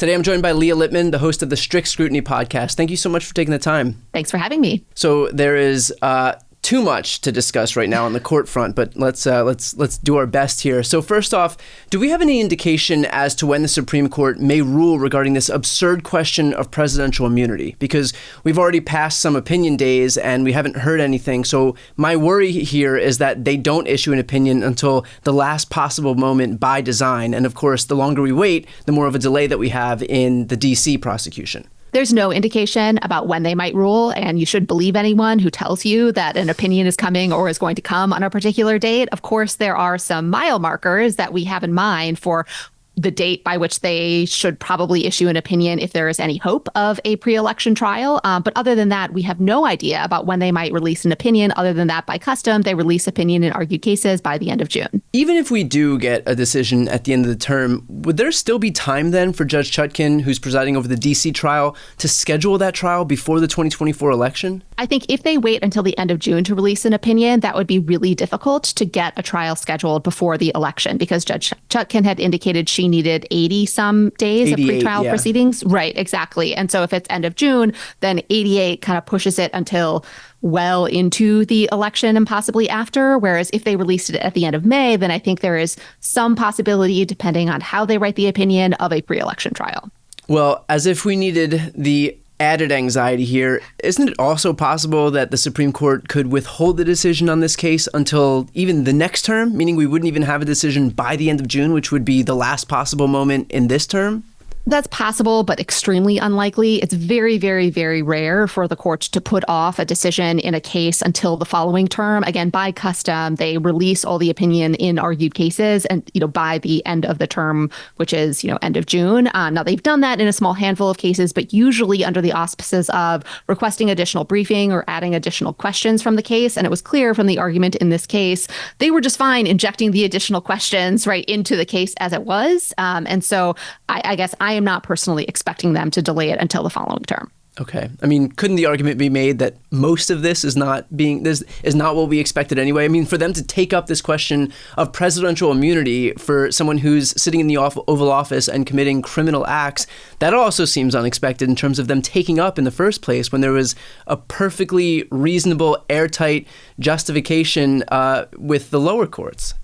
Today I'm joined by Leah Litman, the host of the Strict Scrutiny podcast. Thank you so much for taking the time. Thanks for having me. So there is too much to discuss right now on the court front, but let's do our best here. So first off, do we have any indication as to when the Supreme Court may rule regarding this absurd question of presidential immunity? Because we've already passed some opinion days and we haven't heard anything. So my worry here is that they don't issue an opinion until the last possible moment by design. And of course, the longer we wait, the more of a delay that we have in the DC prosecution. There's no indication about when they might rule, and you should believe anyone who tells you that an opinion is coming or is going to come on a particular date. Of course, there are some mile markers that we have in mind for the date by which they should probably issue an opinion if there is any hope of a pre-election trial. But other than that, we have no idea about when they might release an opinion. Other than that, by custom, they release opinion in argued cases by the end of June. Even if we do get a decision at the end of the term, would there still be time then for Judge Chutkan, who's presiding over the DC trial, to schedule that trial before the 2024 election? I think if they wait until the end of June to release an opinion, that would be really difficult to get a trial scheduled before the election, because Judge Chutkan had indicated she needed 80 some days of pretrial proceedings. Right, exactly. And so if it's end of June, then 88 kind of pushes it until well into the election and possibly after. Whereas if they released it at the end of May, then I think there is some possibility, depending on how they write the opinion, of a pre-election trial. Well, as if we needed the added anxiety here, isn't it also possible that the Supreme Court could withhold the decision on this case until even the next term, meaning we wouldn't even have a decision by the end of June, which would be the last possible moment in this term? That's possible, but extremely unlikely. It's very, very, very rare for the court to put off a decision in a case until the following term. Again, by custom, they release all the opinion in argued cases and, by the end of the term, which is, end of June. Now, they've done that in a small handful of cases, but usually under the auspices of requesting additional briefing or adding additional questions from the case. And it was clear from the argument in this case, they were just fine injecting the additional questions right into the case as it was. And so I guess I am not personally expecting them to delay it until the following term. Okay. I mean, couldn't the argument be made that most of this is not what we expected anyway? I mean, for them to take up this question of presidential immunity for someone who's sitting in the Oval Office and committing criminal acts, that also seems unexpected in terms of them taking up in the first place when there was a perfectly reasonable, airtight justification with the lower courts.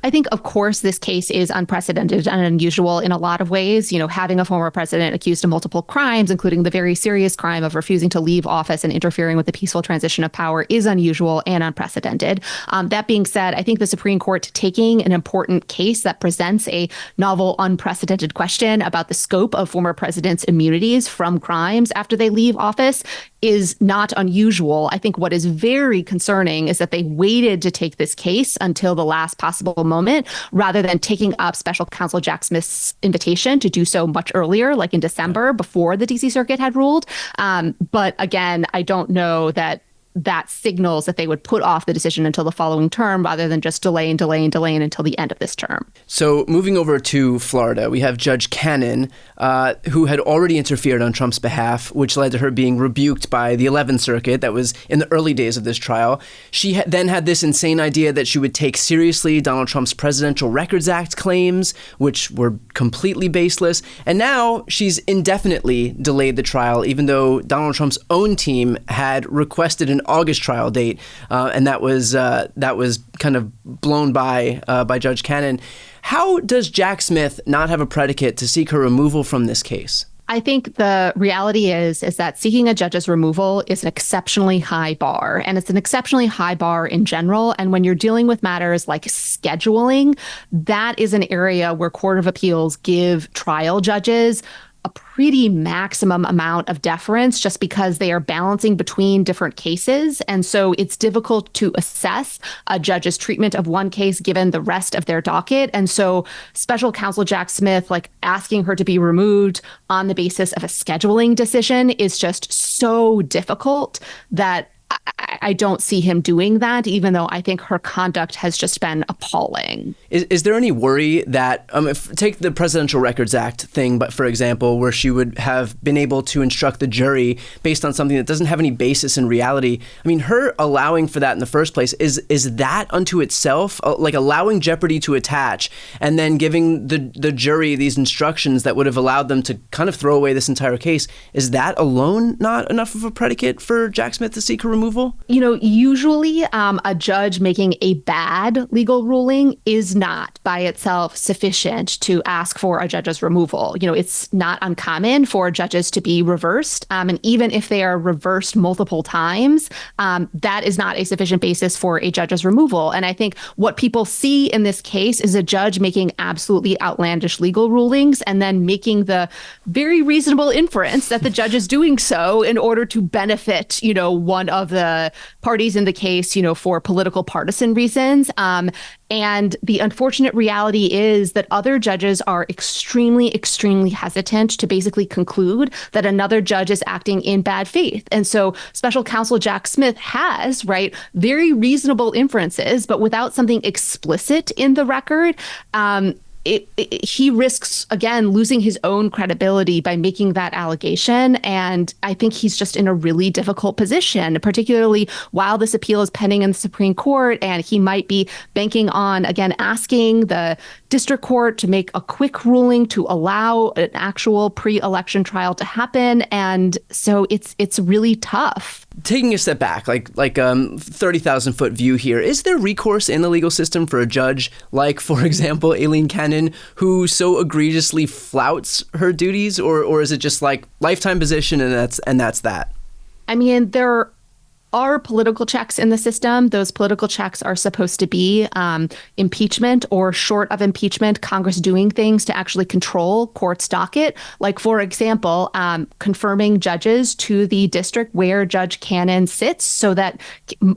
I think, of course, this case is unprecedented and unusual in a lot of ways. Having a former president accused of multiple crimes, including the very serious crime of refusing to leave office and interfering with the peaceful transition of power, is unusual and unprecedented. That being said, I think the Supreme Court taking an important case that presents a novel, unprecedented question about the scope of former presidents' immunities from crimes after they leave office is not unusual. I think what is very concerning is that they waited to take this case until the last possible moment, rather than taking up special counsel Jack Smith's invitation to do so much earlier, like in December, before the DC Circuit had ruled. But again, I don't know that signals that they would put off the decision until the following term rather than just delaying until the end of this term. So moving over to Florida, we have Judge Canon, who had already interfered on Trump's behalf, which led to her being rebuked by the 11th Circuit. That was in the early days of this trial. She then had this insane idea that she would take seriously Donald Trump's Presidential Records Act claims, which were completely baseless. And now she's indefinitely delayed the trial, even though Donald Trump's own team had requested an August trial date, and that was kind of blown by Judge Canon. How does Jack Smith not have a predicate to seek her removal from this case? I think the reality is that seeking a judge's removal is an exceptionally high bar, and it's an exceptionally high bar in general. And when you're dealing with matters like scheduling, that is an area where Court of Appeals give trial judges a pretty maximum amount of deference just because they are balancing between different cases. And so it's difficult to assess a judge's treatment of one case given the rest of their docket. And so special counsel Jack Smith, asking her to be removed on the basis of a scheduling decision is just so difficult that I don't see him doing that, even though I think her conduct has just been appalling. Is there any worry that, take the Presidential Records Act thing, but for example, where she would have been able to instruct the jury based on something that doesn't have any basis in reality? I mean, her allowing for that in the first place, is that unto itself, like allowing jeopardy to attach and then giving the jury these instructions that would have allowed them to kind of throw away this entire case, is that alone not enough of a predicate for Jack Smith to seek her removal? Usually a judge making a bad legal ruling is not by itself sufficient to ask for a judge's removal. It's not uncommon for judges to be reversed. And even if they are reversed multiple times, that is not a sufficient basis for a judge's removal. And I think what people see in this case is a judge making absolutely outlandish legal rulings and then making the very reasonable inference that the judge is doing so in order to benefit, one of the parties in the case, for political partisan reasons. And the unfortunate reality is that other judges are extremely, extremely hesitant to basically conclude that another judge is acting in bad faith. And so special counsel Jack Smith has, very reasonable inferences, but without something explicit in the record, he risks, again, losing his own credibility by making that allegation. And I think he's just in a really difficult position, particularly while this appeal is pending in the Supreme Court. And he might be banking on, again, asking the district court to make a quick ruling to allow an actual pre-election trial to happen. And so it's really tough. Taking a step back, like 30,000 foot view here, is there recourse in the legal system for a judge like, for example, Aileen Cannon, who so egregiously flouts her duties, or is it just like lifetime position and that's that? I mean, there are political checks in the system. Those political checks are supposed to be impeachment or short of impeachment, Congress doing things to actually control court's docket. Like, for example, confirming judges to the district where Judge Canon sits so that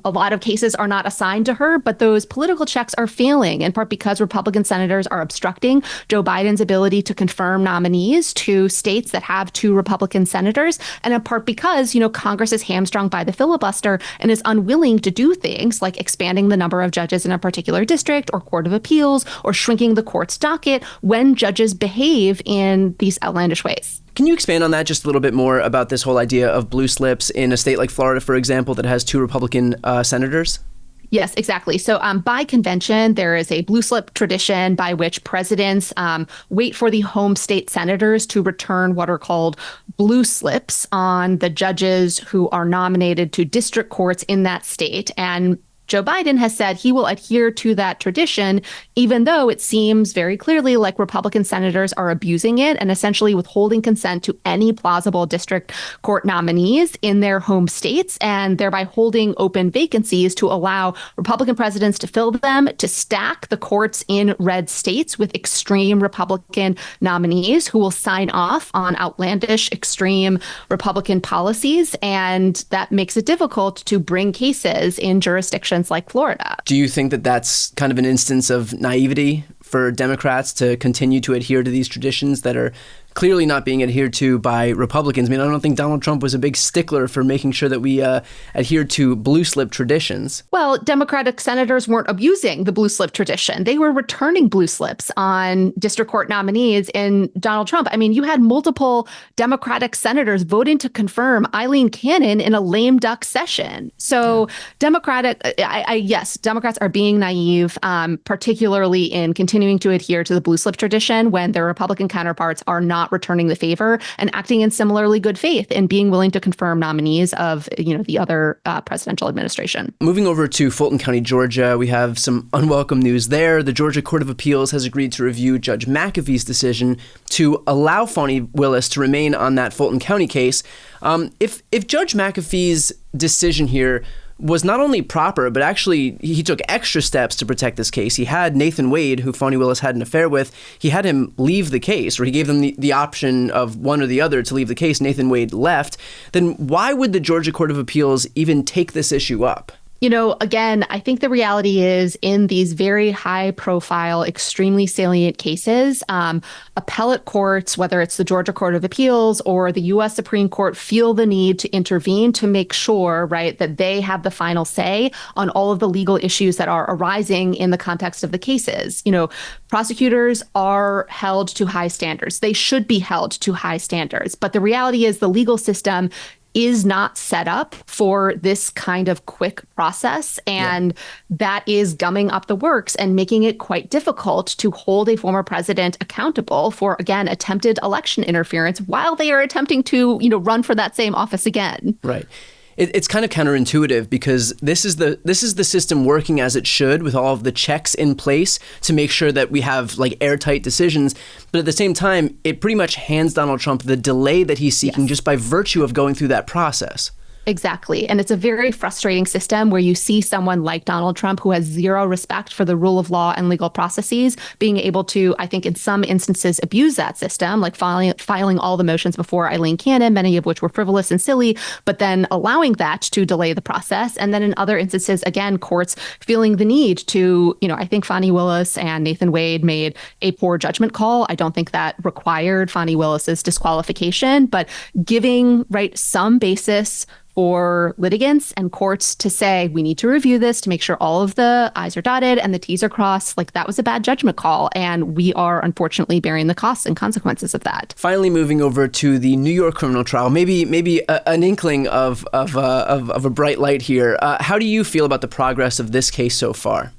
a lot of cases are not assigned to her. But those political checks are failing, in part because Republican senators are obstructing Joe Biden's ability to confirm nominees to states that have 2 Republican senators, and in part because, Congress is hamstrung by the filibuster and is unwilling to do things like expanding the number of judges in a particular district or court of appeals or shrinking the court's docket when judges behave in these outlandish ways. Can you expand on that just a little bit more about this whole idea of blue slips in a state like Florida, for example, that has 2 Republican senators? Yes, exactly. So by convention, there is a blue slip tradition by which presidents wait for the home state senators to return what are called blue slips on the judges who are nominated to district courts in that state. And Joe Biden has said he will adhere to that tradition, even though it seems very clearly like Republican senators are abusing it and essentially withholding consent to any plausible district court nominees in their home states, and thereby holding open vacancies to allow Republican presidents to fill them, to stack the courts in red states with extreme Republican nominees who will sign off on outlandish, extreme Republican policies. And that makes it difficult to bring cases in jurisdictions like Florida. Do you think that that's kind of an instance of naivety for Democrats to continue to adhere to these traditions that are clearly not being adhered to by Republicans? I mean, I don't think Donald Trump was a big stickler for making sure that we adhered to blue slip traditions. Well, Democratic senators weren't abusing the blue slip tradition. They were returning blue slips on district court nominees in Donald Trump. I mean, you had multiple Democratic senators voting to confirm Aileen Cannon in a lame duck session. So yes, Democrats are being naive, particularly in continuing to adhere to the blue slip tradition when their Republican counterparts are not returning the favor and acting in similarly good faith and being willing to confirm nominees of, the other presidential administration. Moving over to Fulton County, Georgia, we have some unwelcome news there. The Georgia Court of Appeals has agreed to review Judge McAfee's decision to allow Fani Willis to remain on that Fulton County case. If Judge McAfee's decision here was not only proper, but actually he took extra steps to protect this case. He had Nathan Wade, who Fani Willis had an affair with, he had him leave the case, or he gave them the option of one or the other to leave the case. Nathan Wade left. Then why would the Georgia Court of Appeals even take this issue up? Again, I think the reality is in these very high profile, extremely salient cases, appellate courts, whether it's the Georgia Court of Appeals or the U.S. Supreme Court, feel the need to intervene to make sure, right, that they have the final say on all of the legal issues that are arising in the context of the cases. Prosecutors are held to high standards. They should be held to high standards. But the reality is the legal system is not set up for this kind of quick process. And that is gumming up the works and making it quite difficult to hold a former president accountable for, again, attempted election interference while they are attempting to, run for that same office again. Right. It's kind of counterintuitive because this is the system working as it should with all of the checks in place to make sure that we have like airtight decisions. But at the same time, it pretty much hands Donald Trump the delay that he's seeking just by virtue of going through that process. Exactly. And it's a very frustrating system where you see someone like Donald Trump, who has zero respect for the rule of law and legal processes, being able to, I think, in some instances, abuse that system, like filing all the motions before Eileen Cannon, many of which were frivolous and silly, but then allowing that to delay the process. And then in other instances, again, courts feeling the need to, I think Fani Willis and Nathan Wade made a poor judgment call. I don't think that required Fani Willis's disqualification, but giving, some basis for litigants and courts to say, we need to review this to make sure all of the I's are dotted and the T's are crossed. Like, that was a bad judgment call. And we are unfortunately bearing the costs and consequences of that. Finally, moving over to the New York criminal trial, maybe an inkling of a bright light here. How do you feel about the progress of this case so far?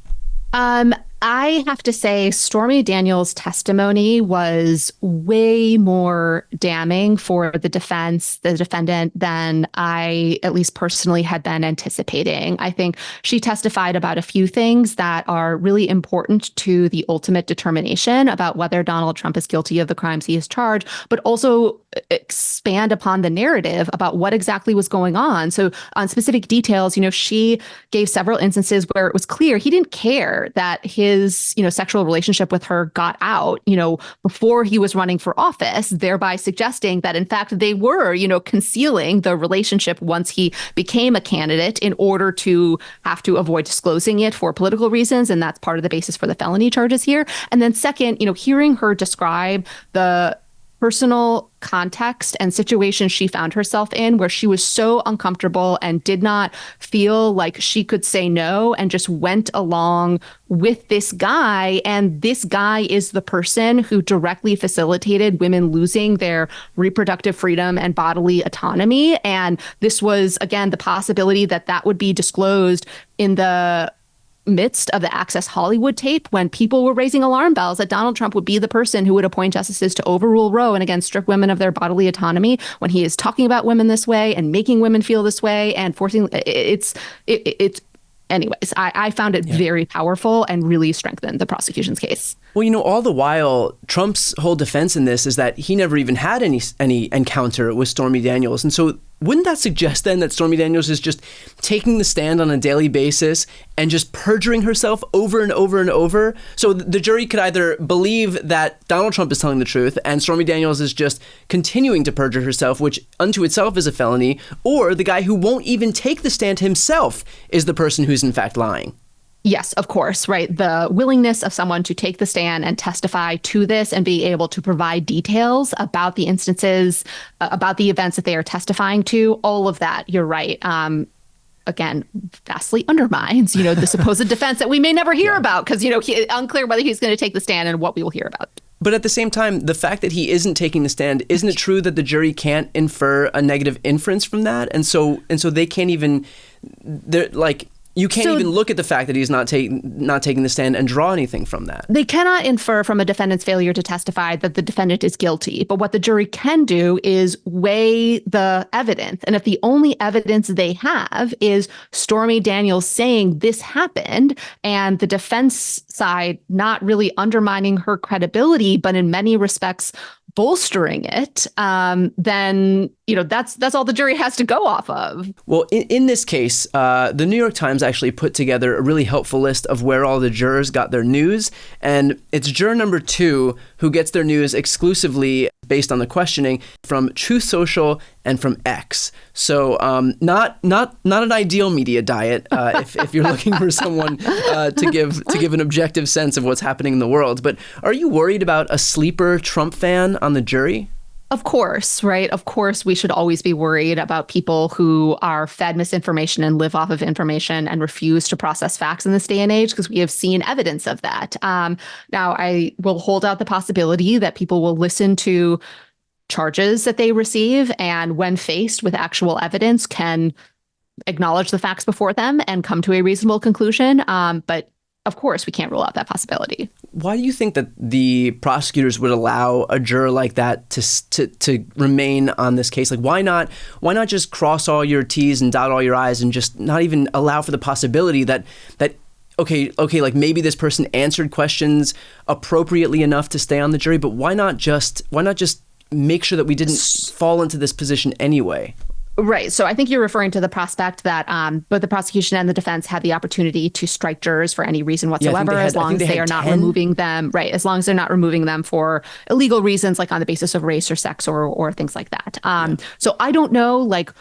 I have to say Stormy Daniels' testimony was way more damning for the defendant, than I, at least personally, had been anticipating. I think she testified about a few things that are really important to the ultimate determination about whether Donald Trump is guilty of the crimes he is charged, but also expand upon the narrative about what exactly was going on. So on specific details, she gave several instances where it was clear he didn't care that his, sexual relationship with her got out, before he was running for office, thereby suggesting that, in fact, they were, concealing the relationship once he became a candidate in order to have to avoid disclosing it for political reasons. And that's part of the basis for the felony charges here. And then second, hearing her describe the personal context and situation she found herself in where she was so uncomfortable and did not feel like she could say no and just went along with this guy. And this guy is the person who directly facilitated women losing their reproductive freedom and bodily autonomy. And this was, again, the possibility that that would be disclosed in the midst of the Access Hollywood tape when people were raising alarm bells that Donald Trump would be the person who would appoint justices to overrule Roe and again strip women of their bodily autonomy, when he is talking about women this way and making women feel this way and forcing it's anyways, I found it very powerful and really strengthened the prosecution's case. Well, all the while, Trump's whole defense in this is that he never even had any encounter with Stormy Daniels. And so wouldn't that suggest then that Stormy Daniels is just taking the stand on a daily basis and just perjuring herself over and over and over? So the jury could either believe that Donald Trump is telling the truth and Stormy Daniels is just continuing to perjure herself, which unto itself is a felony, or the guy who won't even take the stand himself is the person who's in fact lying. Yes, of course, right. The willingness of someone to take the stand and testify to this and be able to provide details about the instances, about the events that they are testifying to, all of that, you're right. Again, vastly undermines, the supposed defense that we may never hear about because, unclear whether he's going to take the stand and what we will hear about. But at the same time, the fact that he isn't taking the stand, isn't it true that the jury can't infer a negative inference from that? And so they can't even, they're like, you can't even look at the fact that he's not taking the stand and draw anything from that. They cannot infer from a defendant's failure to testify that the defendant is guilty. But what the jury can do is weigh the evidence. And if the only evidence they have is Stormy Daniels saying this happened and the defense side not really undermining her credibility, but in many respects bolstering it, then that's all the jury has to go off of. Well, in this case, the New York Times actually put together a really helpful list of where all the jurors got their news, and it's juror number 2 who gets their news exclusively based on the questioning from Truth Social and from X. So not an ideal media diet if you're looking for someone to give an objective sense of what's happening in the world. But are you worried about a sleeper Trump fan on the jury? Of course, right? Of course, we should always be worried about people who are fed misinformation and live off of information and refuse to process facts in this day and age, because we have seen evidence of that. Now, I will hold out the possibility that people will listen to charges that they receive and, when faced with actual evidence, can acknowledge the facts before them and come to a reasonable conclusion. But of course, we can't rule out that possibility. Why do you think that the prosecutors would allow a juror like that to remain on this case? Like, why not just cross all your T's and dot all your I's and just not even allow for the possibility that okay, like maybe this person answered questions appropriately enough to stay on the jury, but why not just make sure that we didn't fall into this position anyway? Right. So I think you're referring to the prospect that both the prosecution and the defense had the opportunity to strike jurors for any reason whatsoever, as long as they are not removing them. Right. As long as they're not removing them for illegal reasons, like on the basis of race or sex or things like that. So I don't know, like,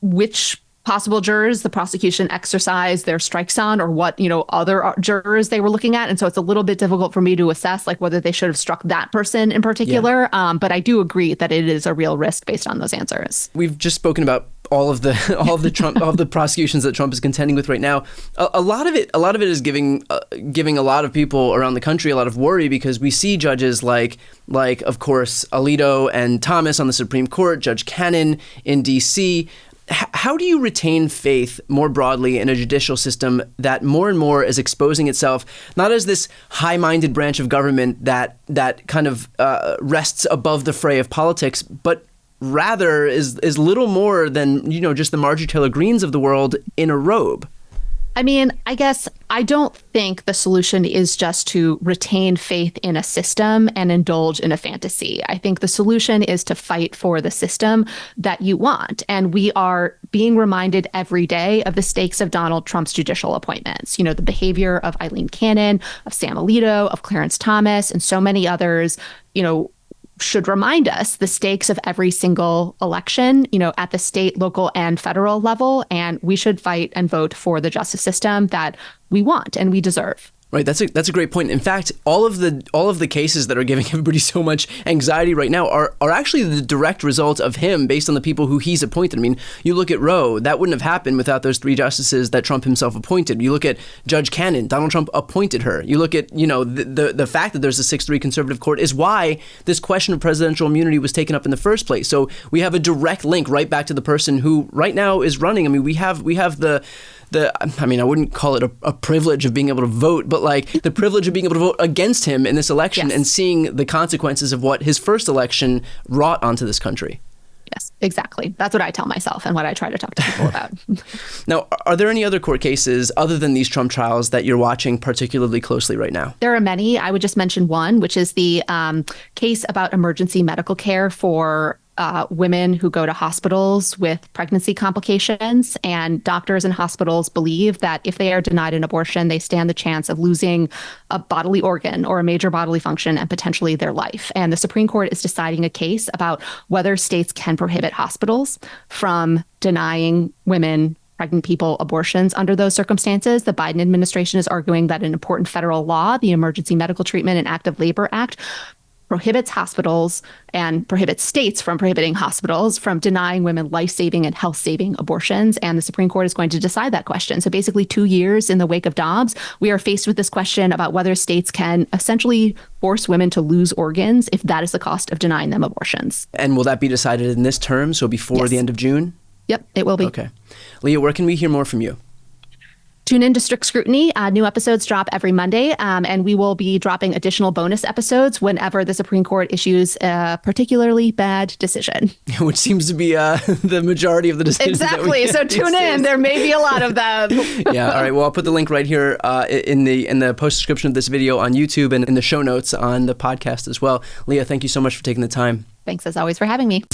which possible jurors the prosecution exercised their strikes on, or what, other jurors they were looking at. And so it's a little bit difficult for me to assess, like, whether they should have struck that person in particular. Yeah. But I do agree that it is a real risk based on those answers. We've just spoken about all of the prosecutions that Trump is contending with right now. A lot of it is giving a lot of people around the country a lot of worry, because we see judges like of course Alito and Thomas on the Supreme Court, Judge Canon in D.C. How do you retain faith more broadly in a judicial system that more and more is exposing itself not as this high-minded branch of government that kind of rests above the fray of politics, but rather is little more than, just the Marjorie Taylor Greenes of the world in a robe? I mean, I guess I don't think the solution is just to retain faith in a system and indulge in a fantasy. I think the solution is to fight for the system that you want. And we are being reminded every day of the stakes of Donald Trump's judicial appointments. The behavior of Eileen Cannon, of Sam Alito, of Clarence Thomas, and so many others, should remind us the stakes of every single election, at the state, local, and federal level. And we should fight and vote for the justice system that we want and we deserve. Right. That's a great point. In fact, all of the cases that are giving everybody so much anxiety right now are actually the direct result of him, based on the people who he's appointed. I mean, you look at Roe, that wouldn't have happened without those 3 justices that Trump himself appointed. You look at Judge Canon, Donald Trump appointed her. You look at, the fact that there's a 6-3 conservative court is why this question of presidential immunity was taken up in the first place. So we have a direct link right back to the person who right now is running. I mean, we have I wouldn't call it a privilege of being able to vote, but like the privilege of being able to vote against him in this election. Yes. And seeing the consequences of what his first election wrought onto this country. Yes, exactly. That's what I tell myself and what I try to talk to people about. Now, are there any other court cases other than these Trump trials that you're watching particularly closely right now? There are many. I would just mention one, which is the case about emergency medical care for women who go to hospitals with pregnancy complications. And doctors and hospitals believe that if they are denied an abortion, they stand the chance of losing a bodily organ or a major bodily function and potentially their life. And the Supreme Court is deciding a case about whether states can prohibit hospitals from denying women, pregnant people, abortions under those circumstances. The Biden administration is arguing that an important federal law, the Emergency Medical Treatment and Active Labor Act, prohibits hospitals and prohibits states from prohibiting hospitals from denying women life-saving and health-saving abortions. And the Supreme Court is going to decide that question. So basically 2 years in the wake of Dobbs, we are faced with this question about whether states can essentially force women to lose organs if that is the cost of denying them abortions. And will that be decided in this term, so before the end of June? Yep, it will be. Okay. Leah, where can we hear more from you? Tune in to Strict Scrutiny. New episodes drop every Monday, and we will be dropping additional bonus episodes whenever the Supreme Court issues a particularly bad decision. Which seems to be the majority of the decisions. Exactly. So tune in. There may be a lot of them. Yeah. All right. Well, I'll put the link right here in the post description of this video on YouTube and in the show notes on the podcast as well. Leah, thank you so much for taking the time. Thanks as always for having me.